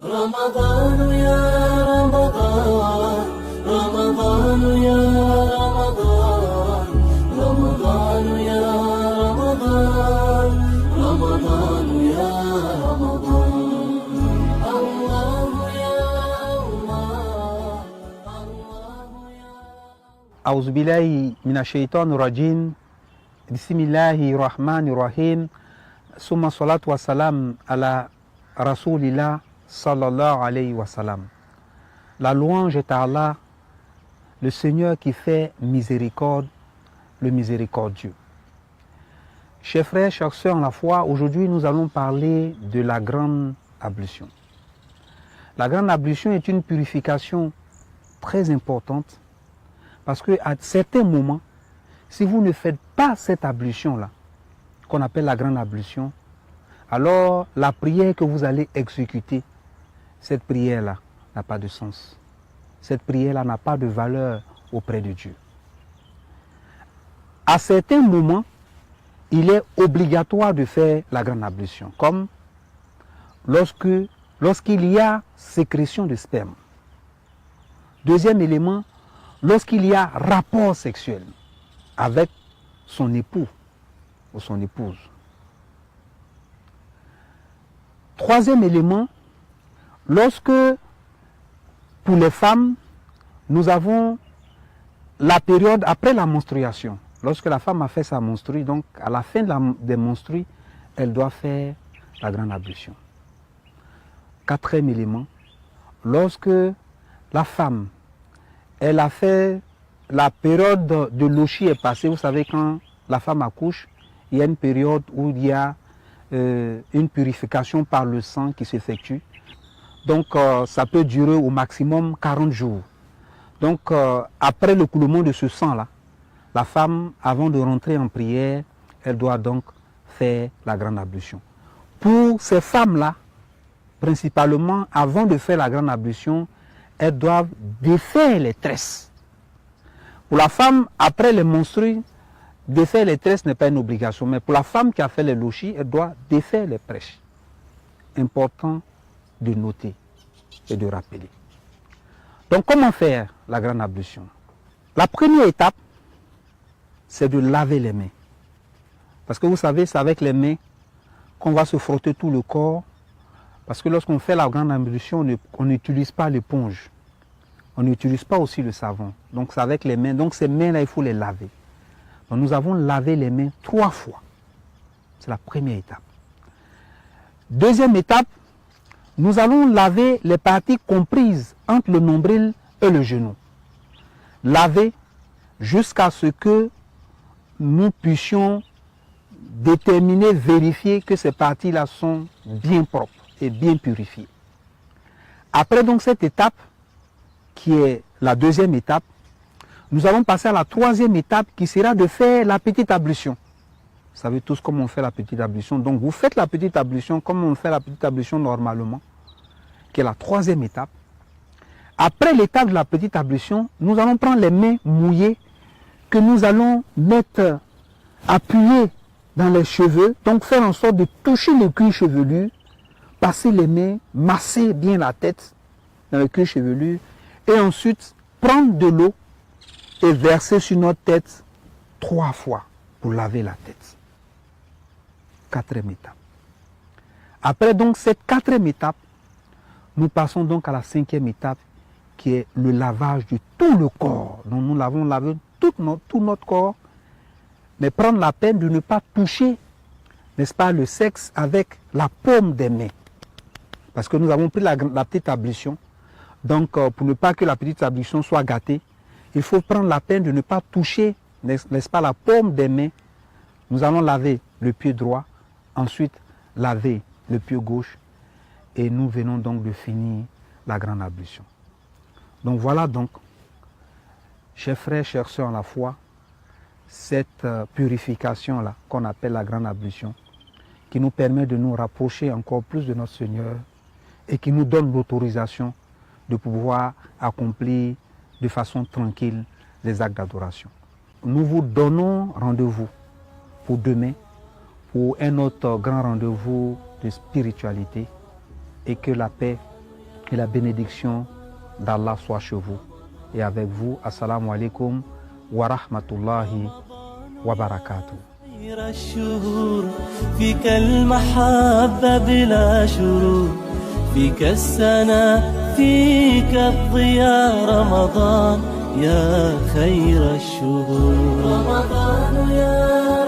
رمضان يا رمضان رمضان يا رمضان رمضان يا رمضان رمضان يا رمضان الله يا الله الله يا أعوذ بالله من الشيطان الرجيم بسم الله الرحمن الرحيم ثم الصلاة والسلام على رسول الله sallallahu alayhi wa sallam. La louange est à Allah, le Seigneur qui fait miséricorde, le miséricordieux. Chers frères, chers sœurs en la foi, aujourd'hui nous allons parler de la grande ablution. La grande ablution est une purification très importante parce qu'à certains moments, si vous ne faites pas cette ablution-là, qu'on appelle la grande ablution, alors la prière que vous allez exécuter, cette prière-là n'a pas de sens. Cette prière-là n'a pas de valeur auprès de Dieu. À certains moments, il est obligatoire de faire la grande ablution, comme lorsqu'il y a sécrétion de sperme. Deuxième élément, lorsqu'il y a rapport sexuel avec son époux ou son épouse. Troisième élément, lorsque, pour les femmes, nous avons la période après la menstruation. Lorsque la femme a fait sa menstrue, donc à la fin des menstrues, elle doit faire la grande ablution. Quatrième élément, lorsque la femme, elle a fait la période de l'oshi est passée, vous savez quand la femme accouche, il y a une période où il y a une purification par le sang qui s'effectue. Donc ça peut durer au maximum 40 jours. Donc après le coulement de ce sang-là, la femme, avant de rentrer en prière, elle doit donc faire la grande ablution. Pour ces femmes-là, principalement, avant de faire la grande ablution, elles doivent défaire les tresses. Pour la femme, après les menstrues, défaire les tresses n'est pas une obligation. Mais pour la femme qui a fait les lochis, elle doit défaire les prêches. Important de noter et de rappeler. Donc comment faire la grande ablution? La première étape, c'est de laver les mains. Parce que vous savez, c'est avec les mains qu'on va se frotter tout le corps. Parce que lorsqu'on fait la grande ablution, on n'utilise pas l'éponge. On n'utilise pas aussi le savon. Donc c'est avec les mains. Donc ces mains-là, il faut les laver. Donc nous avons lavé les mains 3 fois. C'est la première étape. Deuxième étape, nous allons laver les parties comprises entre le nombril et le genou. Laver jusqu'à ce que nous puissions déterminer, vérifier que ces parties-là sont bien propres et bien purifiées. Après donc cette étape, qui est la deuxième étape, nous allons passer à la troisième étape qui sera de faire la petite ablution. Vous savez tous comment on fait la petite ablution. Donc vous faites la petite ablution comme on fait la petite ablution normalement, qui est la troisième étape. Après l'étape de la petite ablution, nous allons prendre les mains mouillées que nous allons mettre appuyées dans les cheveux. Donc faire en sorte de toucher le cuir chevelu, passer les mains, masser bien la tête dans le cuir chevelu et ensuite prendre de l'eau et verser sur notre tête 3 fois pour laver la tête. Quatrième étape. Après donc cette quatrième étape, nous passons donc à la cinquième étape qui est le lavage de tout le corps. Donc nous l'avons lavé tout notre corps, mais prendre la peine de ne pas toucher, n'est-ce pas, le sexe avec la paume des mains. Parce que nous avons pris la petite ablution. Donc pour ne pas que la petite ablution soit gâtée, il faut prendre la peine de ne pas toucher, n'est-ce pas, la paume des mains. Nous allons laver le pied droit, ensuite laver le pied gauche et nous venons donc de finir la grande ablution. Donc voilà donc, chers frères, chères sœurs en la foi, cette purification-là qu'on appelle la grande ablution, qui nous permet de nous rapprocher encore plus de notre Seigneur et qui nous donne l'autorisation de pouvoir accomplir de façon tranquille les actes d'adoration. Nous vous donnons rendez-vous pour demain, pour un autre grand rendez-vous de spiritualité, et que la paix Que la bénédiction d'Allah soit chez vous et avec vous. Assalamu alaikum wa rahmatullahi wa barakatuh. خير الشهور فيك المحبة بلا شرور فيك السنة فيك الضياء رمضان يا خير الشهور رمضان يا